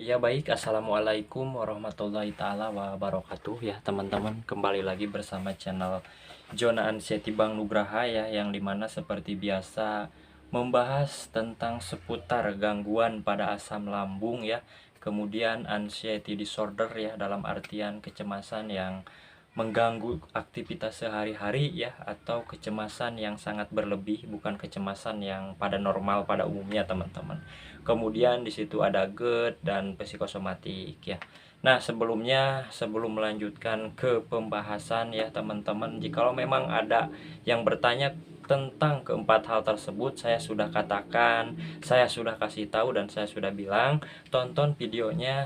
Ya baik, Assalamualaikum warahmatullahi ta'ala wabarakatuh ya teman-teman. Kembali lagi bersama channel Jona Anxiety Bang Nugraha ya, yang dimana seperti biasa membahas tentang seputar gangguan pada asam lambung ya. Kemudian anxiety disorder ya, dalam artian kecemasan yang mengganggu aktivitas sehari-hari ya, atau kecemasan yang sangat berlebih, bukan kecemasan yang pada normal pada umumnya teman-teman. Kemudian di situ ada GERD dan psikosomatik ya. Nah, sebelum melanjutkan ke pembahasan ya teman-teman, jikalau memang ada yang bertanya tentang keempat hal tersebut, saya sudah katakan, saya sudah kasih tahu, dan saya sudah bilang tonton videonya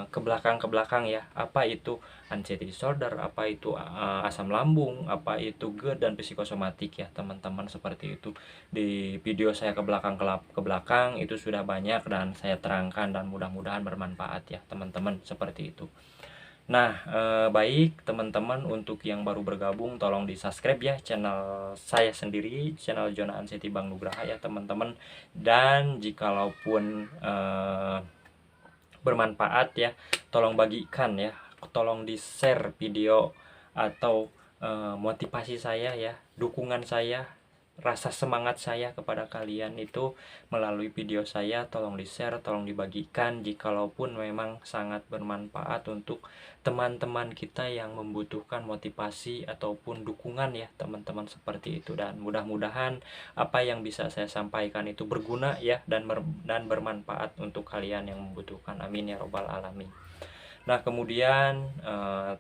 ke belakang ya. Apa itu anxiety disorder, apa itu asam lambung, apa itu GERD dan psikosomatik ya teman-teman, seperti itu. Di video saya ke belakang itu sudah banyak dan saya terangkan, dan mudah-mudahan bermanfaat ya teman-teman, seperti itu. Nah, baik teman-teman, untuk yang baru bergabung tolong di-subscribe ya channel saya sendiri, channel Jona Anxiety Bang Nugraha ya teman-teman. Dan jikalaupun bermanfaat ya, tolong bagikan ya, tolong di-share video atau motivasi saya ya, dukungan saya, rasa semangat saya kepada kalian itu melalui video saya. Tolong di-share, tolong dibagikan jikalaupun memang sangat bermanfaat untuk teman-teman kita yang membutuhkan motivasi ataupun dukungan ya teman-teman, seperti itu. Dan mudah-mudahan apa yang bisa saya sampaikan itu berguna ya, dan bermanfaat untuk kalian yang membutuhkan. Amin ya robbal alamin. Nah, kemudian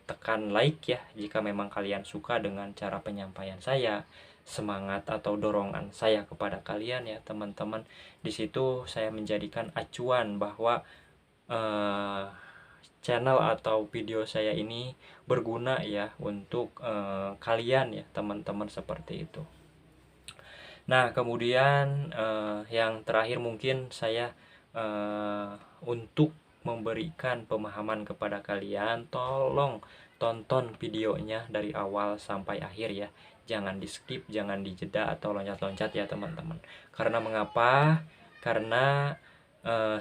tekan like ya jika memang kalian suka dengan cara penyampaian saya, semangat atau dorongan saya kepada kalian ya teman-teman. Di situ saya menjadikan acuan bahwa channel atau video saya ini berguna ya untuk kalian ya teman-teman, seperti itu. Nah, kemudian yang terakhir mungkin saya untuk memberikan pemahaman kepada kalian, tolong tonton videonya dari awal sampai akhir ya. Jangan di skip, jangan dijeda atau loncat-loncat ya teman-teman. Karena mengapa? Karena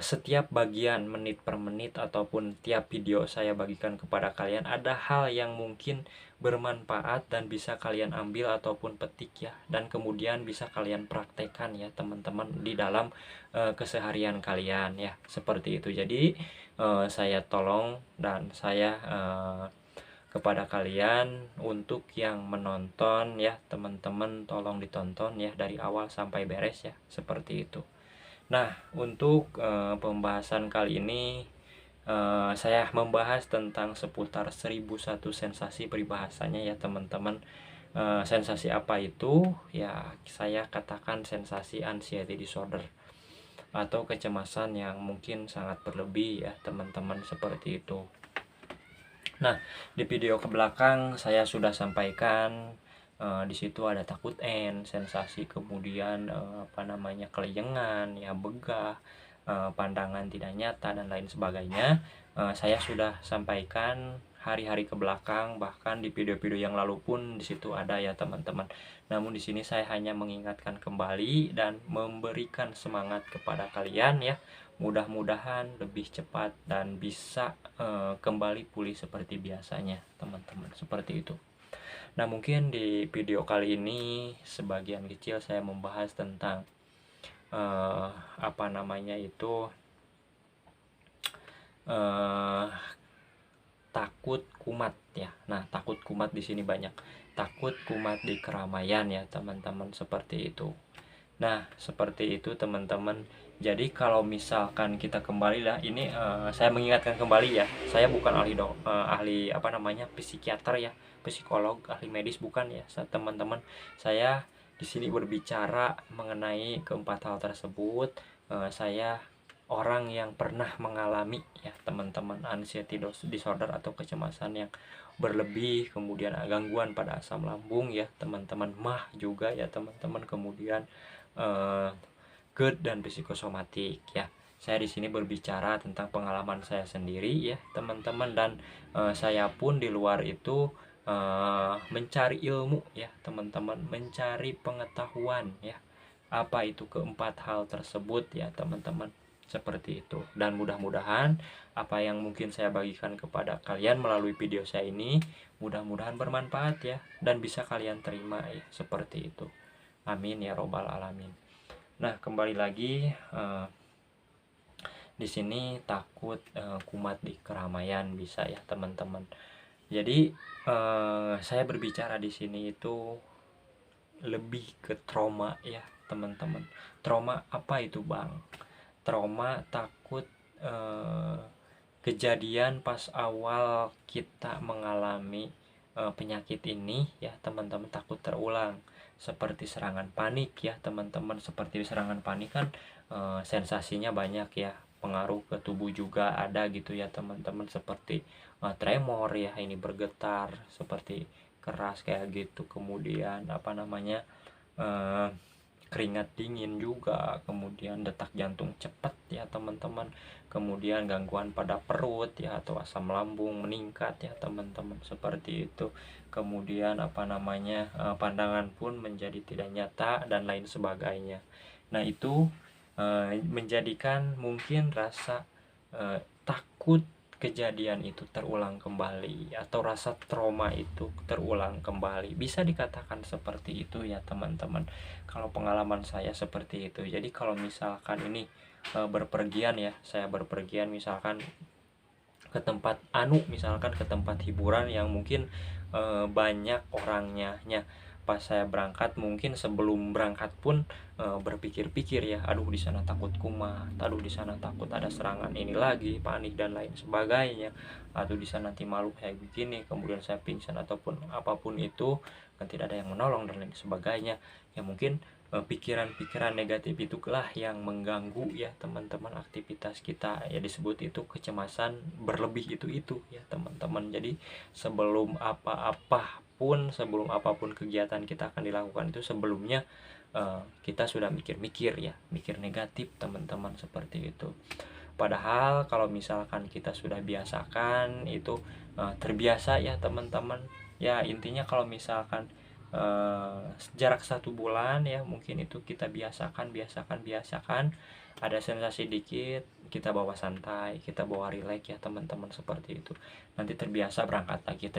setiap bagian menit per menit ataupun tiap video saya bagikan kepada kalian ada hal yang mungkin bermanfaat dan bisa kalian ambil ataupun petik ya, dan kemudian bisa kalian praktekkan ya teman-teman di dalam keseharian kalian ya, seperti itu. Jadi saya tolong dan saya kepada kalian untuk yang menonton ya teman-teman, tolong ditonton ya dari awal sampai beres ya, seperti itu. Nah, untuk pembahasan kali ini saya membahas tentang seputar 1001 sensasi peribahasanya ya teman-teman. Sensasi apa itu? Ya, saya katakan sensasi anxiety disorder atau kecemasan yang mungkin sangat berlebih ya teman-teman, seperti itu. Nah, di video ke belakang saya sudah sampaikan di situ ada takut sensasi, kemudian keleyengan ya, begah, pandangan tidak nyata dan lain sebagainya. Saya sudah sampaikan hari-hari ke belakang, bahkan di video-video yang lalu pun di situ ada ya teman-teman. Namun di sini saya hanya mengingatkan kembali dan memberikan semangat kepada kalian ya. Mudah-mudahan lebih cepat dan bisa kembali pulih seperti biasanya teman-teman, seperti itu. Nah, mungkin di video kali ini sebagian kecil saya membahas tentang takut kumat ya. Nah, takut kumat di sini banyak. Takut kumat di keramaian ya teman-teman, seperti itu. Nah, seperti itu teman-teman. Jadi kalau misalkan kita kembali lah, ini saya mengingatkan kembali ya. Saya bukan ahli psikiater ya, psikolog, ahli medis bukan ya, teman-teman. Saya di sini berbicara mengenai keempat hal tersebut. Saya orang yang pernah mengalami ya teman-teman, anxiety disorder atau kecemasan yang berlebih, kemudian gangguan pada asam lambung ya teman-teman, mah juga ya teman-teman, kemudian GERD dan psikosomatik ya. Saya di sini berbicara tentang pengalaman saya sendiri ya teman-teman, dan saya pun di luar itu mencari ilmu ya teman-teman, mencari pengetahuan ya, apa itu keempat hal tersebut ya teman-teman. seperti itu. Dan mudah-mudahan apa yang mungkin saya bagikan kepada kalian melalui video saya ini mudah-mudahan bermanfaat ya, dan bisa kalian terima ya, seperti itu. Amin ya robbal alamin. Nah, kembali lagi di sini takut kumat di keramaian bisa ya teman-teman. Jadi saya berbicara di sini itu lebih ke trauma ya teman-teman. Trauma apa itu bang? Trauma takut kejadian pas awal kita mengalami penyakit ini ya teman-teman, takut terulang. Seperti serangan panik ya teman-teman. Seperti serangan panik kan sensasinya banyak ya, pengaruh ke tubuh juga ada gitu ya teman-teman, seperti tremor ya, ini bergetar seperti keras kayak gitu, kemudian apa namanya keringat dingin juga, kemudian detak jantung cepat ya teman-teman, kemudian gangguan pada perut ya, atau asam lambung meningkat ya teman-teman, seperti itu. Kemudian apa namanya pandangan pun menjadi tidak nyata dan lain sebagainya. Nah itu menjadikan mungkin rasa takut kejadian itu terulang kembali, atau rasa trauma itu terulang kembali, bisa dikatakan seperti itu ya teman-teman. Kalau pengalaman saya seperti itu. Jadi kalau misalkan ini berpergian ya, saya berpergian misalkan ke tempat misalkan ke tempat hiburan yang mungkin banyak orangnya. Pas saya berangkat, mungkin sebelum berangkat pun berpikir-pikir ya, aduh di sana takut kumat, aduh di sana takut ada serangan ini lagi, panik dan lain sebagainya, atau di sana nanti malu kayak begini, kemudian saya pingsan ataupun apapun itu, kan tidak ada yang menolong dan lain sebagainya. Ya mungkin pikiran-pikiran negatif itulah yang mengganggu ya teman-teman aktivitas kita ya, disebut itu kecemasan berlebih itu ya teman-teman. Jadi sebelum apapun kegiatan kita akan dilakukan itu, sebelumnya kita sudah mikir-mikir ya, mikir negatif teman-teman, seperti itu. Padahal kalau misalkan kita sudah biasakan itu terbiasa ya teman-teman ya, intinya kalau misalkan jarak 1 bulan ya, mungkin itu kita biasakan ada sensasi dikit, kita bawa santai, kita bawa rileks ya teman-teman, seperti itu. Nanti terbiasa berangkat lagi,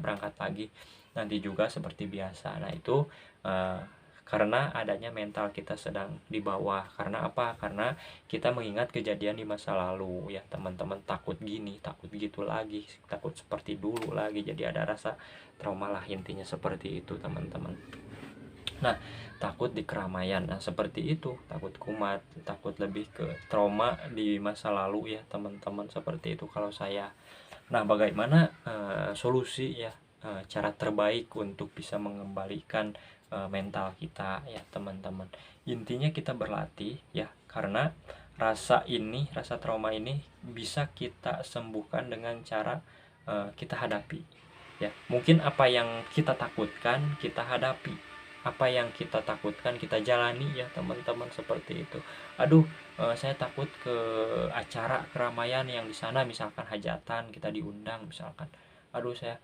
berangkat lagi, nanti juga seperti biasa. Nah itu karena adanya mental kita sedang di bawah. Karena apa? Karena kita mengingat kejadian di masa lalu ya teman-teman, takut gini, takut gitu lagi, takut seperti dulu lagi, jadi ada rasa trauma lah, intinya seperti itu teman-teman. Nah takut di keramaian, nah seperti itu, takut kumat, takut lebih ke trauma di masa lalu ya teman-teman, seperti itu kalau saya. Nah bagaimana solusi ya, cara terbaik untuk bisa mengembalikan mental kita ya teman-teman. Intinya kita berlatih ya, karena rasa trauma ini bisa kita sembuhkan dengan cara kita hadapi ya. Mungkin apa yang kita takutkan kita hadapi, apa yang kita takutkan kita jalani ya teman-teman, seperti itu. Aduh saya takut ke acara keramaian yang di sana, misalkan hajatan kita diundang misalkan, aduh saya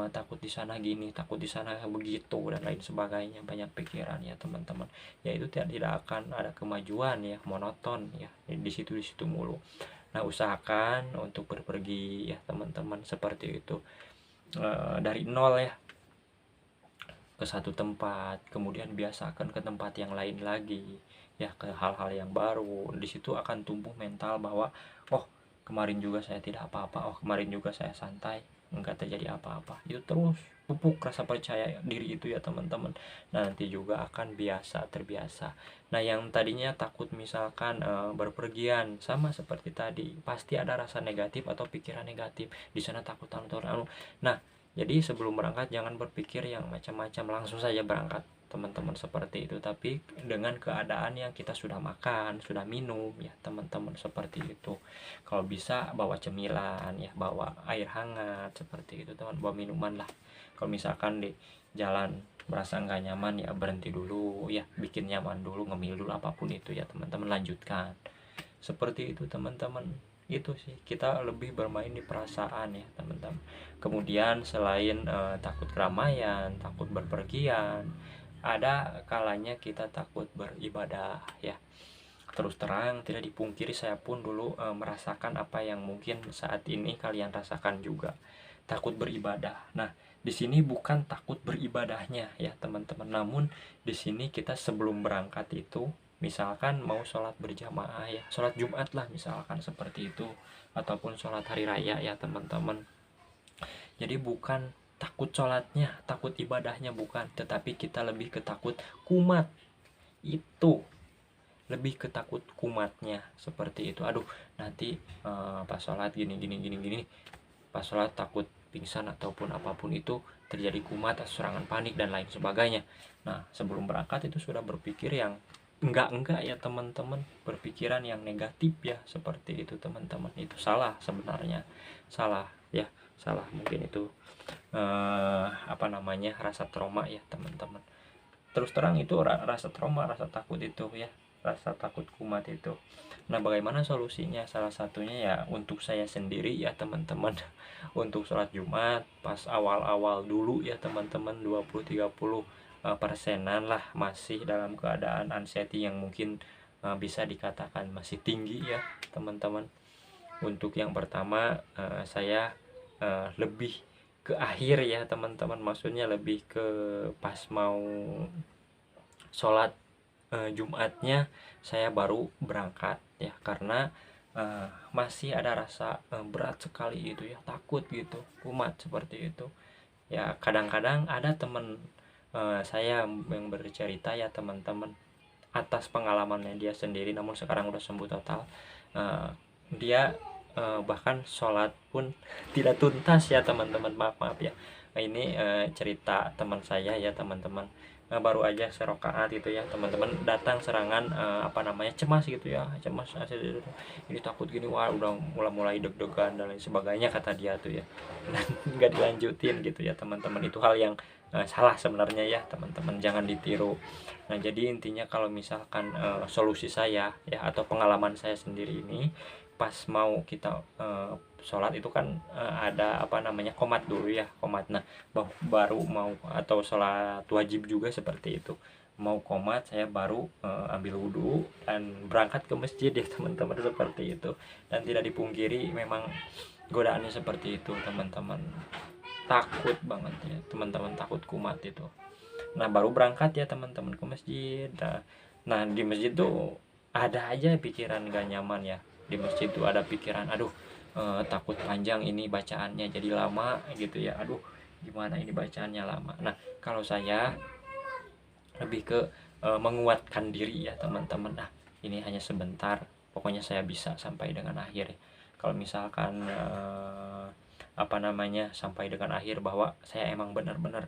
takut di sana gini, takut di sana begitu dan lain sebagainya, banyak pikiran ya teman-teman. Ya itu tidak akan ada kemajuan ya, monoton ya di situ mulu. Nah usahakan untuk berpergi ya teman-teman, seperti itu, dari nol ya, ke satu tempat, kemudian biasakan ke tempat yang lain lagi ya, ke hal-hal yang baru. Di situ akan tumbuh mental bahwa oh kemarin juga saya tidak apa-apa, oh kemarin juga saya santai, enggak terjadi apa-apa. Itu terus pupuk rasa percaya diri itu ya teman-teman. Nah nanti juga akan terbiasa. Nah yang tadinya takut misalkan berpergian, sama seperti tadi, pasti ada rasa negatif atau pikiran negatif di sana, takut nah jadi sebelum berangkat jangan berpikir yang macam-macam, langsung saja berangkat teman-teman, seperti itu. Tapi dengan keadaan yang kita sudah makan, sudah minum ya teman-teman, seperti itu. Kalau bisa bawa cemilan ya, bawa air hangat, seperti itu teman, bawa minuman lah. Kalau misalkan di jalan merasa nggak nyaman ya, berhenti dulu ya, bikin nyaman dulu, ngemil dulu, apapun itu ya teman-teman, lanjutkan. Seperti itu teman-teman. Itu sih, kita lebih bermain di perasaan ya teman-teman. Kemudian selain takut keramaian, takut berpergian, ada kalanya kita takut beribadah ya. Terus terang tidak dipungkiri saya pun dulu merasakan apa yang mungkin saat ini kalian rasakan juga, takut beribadah. Nah, di sini bukan takut beribadahnya ya teman-teman, namun di sini kita sebelum berangkat itu misalkan mau sholat berjamaah ya, sholat Jumat lah misalkan seperti itu, ataupun sholat hari raya ya teman-teman. Jadi bukan takut sholatnya, takut ibadahnya bukan, tetapi kita lebih ketakut kumat. Itu lebih ketakut kumatnya seperti itu. Aduh, nanti pas sholat gini gini gini gini, pas sholat takut pingsan ataupun apapun itu terjadi kumat, serangan panik dan lain sebagainya. Nah, sebelum berangkat itu sudah berpikir yang enggak ya teman-teman, berpikiran yang negatif ya seperti itu teman-teman. Itu salah sebenarnya, salah ya, salah. Mungkin itu apa namanya, rasa trauma ya teman-teman. Terus terang itu rasa trauma, rasa takut itu ya, rasa takut kumat itu. Nah, bagaimana solusinya? Salah satunya ya untuk saya sendiri ya teman-teman. Untuk sholat Jumat pas awal-awal dulu ya teman-teman, 20-30% lah masih dalam keadaan anxiety yang mungkin bisa dikatakan masih tinggi ya teman-teman. Untuk yang pertama saya lebih ke akhir ya teman-teman, maksudnya lebih ke pas mau sholat Jumatnya saya baru berangkat ya, karena masih ada rasa berat sekali itu ya, takut gitu, kumat seperti itu ya. Kadang-kadang ada teman saya yang bercerita ya teman-teman, atas pengalamannya dia sendiri, namun sekarang udah sembuh total. Dia bahkan sholat pun tidak tuntas ya teman-teman, maaf ya. Ini cerita teman saya ya teman-teman. Baru aja serokaat gitu ya teman-teman, datang serangan apa namanya, cemas gitu ya, cemas ini takut gini, wah udah mulai deg-degan dan lain sebagainya kata dia tuh ya. Dan nggak dilanjutin gitu ya teman-teman. Itu hal yang salah sebenarnya ya teman-teman, jangan ditiru. Nah, jadi intinya kalau misalkan solusi saya ya atau pengalaman saya sendiri ini, pas mau kita sholat itu kan ada apa namanya, qomat dulu ya, qomat. Nah, baru mau, atau sholat wajib juga seperti itu, mau qomat saya baru ambil wudhu dan berangkat ke masjid ya teman-teman, seperti itu. Dan tidak dipungkiri memang godaannya seperti itu teman-teman, takut banget ya teman-teman, takut kumat itu. Nah, baru berangkat ya teman-teman ke masjid. Nah, di masjid tuh ada aja pikiran gak nyaman ya. Di masjid tuh ada pikiran, aduh takut panjang ini bacaannya jadi lama gitu ya, aduh gimana ini bacaannya lama. Nah, kalau saya lebih ke menguatkan diri ya teman-teman. Nah, ini hanya sebentar, pokoknya saya bisa sampai dengan akhir. Kalau misalkan apa namanya, sampai dengan akhir bahwa saya emang benar-benar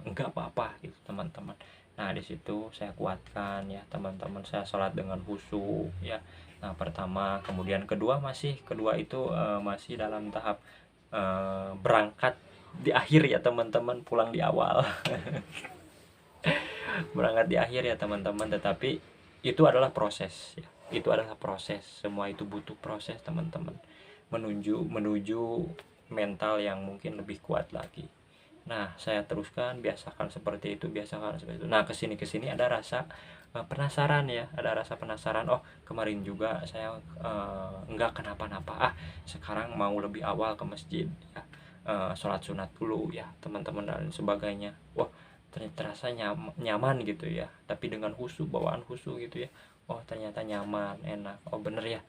enggak apa-apa gitu teman-teman. Nah, di situ saya kuatkan ya teman-teman, saya sholat dengan khusyuk ya. Nah, pertama, kemudian kedua itu masih dalam tahap berangkat di akhir ya teman-teman, pulang di awal. Berangkat di akhir ya teman-teman, tetapi itu adalah proses ya. Itu adalah proses, semua itu butuh proses teman-teman, menuju mental yang mungkin lebih kuat lagi. Nah, saya teruskan, biasakan seperti itu, biasakan seperti itu. Nah, kesini ada rasa penasaran ya, ada rasa penasaran. Oh, kemarin juga saya enggak kenapa-napa, sekarang mau lebih awal ke masjid ya, sholat sunat dulu ya teman-teman dan sebagainya. Wah, ternyata terasa nyaman gitu ya, tapi dengan khusyuk, bawaan khusyuk gitu ya. Oh, ternyata nyaman, enak. Oh, bener ya,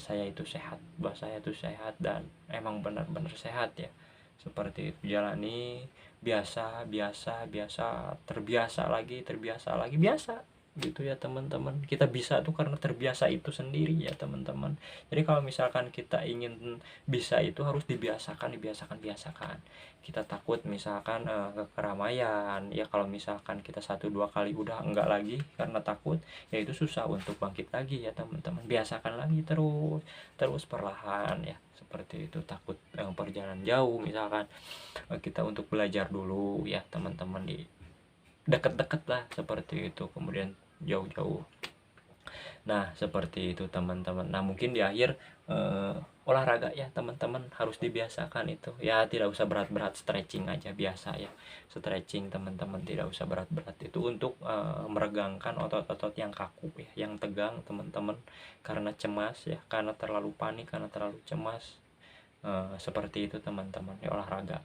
saya itu sehat, bahwa saya itu sehat dan emang benar-benar sehat ya, seperti itu. Jalani biasa biasa biasa, terbiasa lagi biasa gitu ya teman-teman. Kita bisa tuh karena terbiasa itu sendiri ya teman-teman. Jadi kalau misalkan kita ingin bisa, itu harus biasakan. Kita takut misalkan ke keramaian ya, kalau misalkan kita 1-2 kali udah enggak lagi karena takut ya, itu susah untuk bangkit lagi ya teman-teman. Biasakan lagi terus perlahan ya, seperti itu. Takut perjalanan jauh misalkan, kita untuk belajar dulu ya teman-teman, di deket-deket lah seperti itu, kemudian jauh-jauh. Nah, seperti itu teman-teman. Nah, mungkin di akhir olahraga ya teman-teman, harus dibiasakan itu ya, tidak usah berat-berat, stretching aja biasa ya, stretching teman-teman, tidak usah berat-berat, itu untuk meregangkan otot-otot yang kaku ya, yang tegang teman-teman, karena cemas ya, karena terlalu panik, karena terlalu cemas. Seperti itu teman-teman ya, olahraga.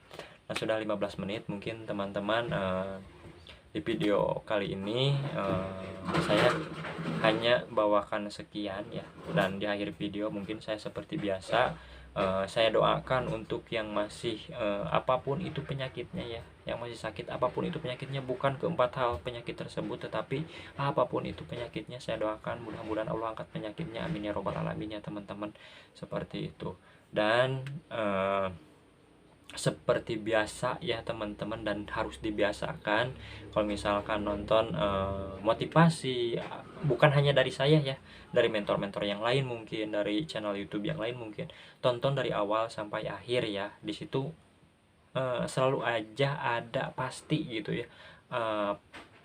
Nah, sudah 15 menit mungkin teman-teman. Di video kali ini saya hanya bawakan sekian ya, dan di akhir video mungkin saya seperti biasa, saya doakan untuk yang masih apapun itu penyakitnya ya, yang masih sakit apapun itu penyakitnya, bukan keempat hal penyakit tersebut, tetapi apapun itu penyakitnya, saya doakan mudah-mudahan Allah angkat penyakitnya, amin ya robbal alamin ya teman-teman, seperti itu. Dan seperti biasa ya teman-teman, dan harus dibiasakan kalau misalkan nonton motivasi, bukan hanya dari saya ya, dari mentor-mentor yang lain, mungkin dari channel YouTube yang lain, mungkin tonton dari awal sampai akhir ya. Di situ selalu aja ada, pasti gitu ya,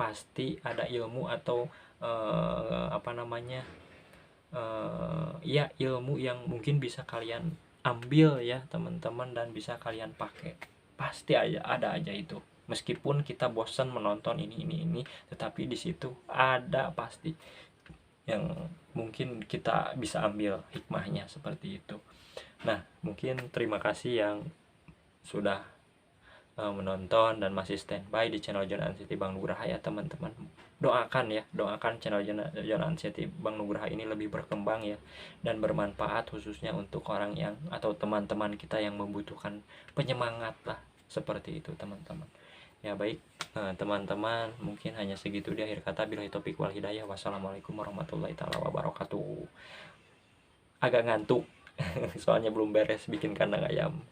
pasti ada ilmu atau apa namanya, ya ilmu yang mungkin bisa kalian ambil ya teman-teman, dan bisa kalian pakai, pasti aja ada aja itu, meskipun kita bosan menonton ini, tetapi di situ ada pasti yang mungkin kita bisa ambil hikmahnya, seperti itu. Nah, mungkin terima kasih yang sudah menonton dan masih standby di channel John City Bang Nugraha ya teman-teman. Doakan ya, doakan channel John City Bang Nugraha ini lebih berkembang ya, dan bermanfaat khususnya untuk orang yang atau teman-teman kita yang membutuhkan penyemangat lah, seperti itu teman-teman. Ya baik teman-teman, mungkin hanya segitu di akhir kata. Billahi taufik wal hidayah. Wassalamualaikum warahmatullahi taala wabarakatuh. Agak ngantuk soalnya belum beres bikin kandang ayam.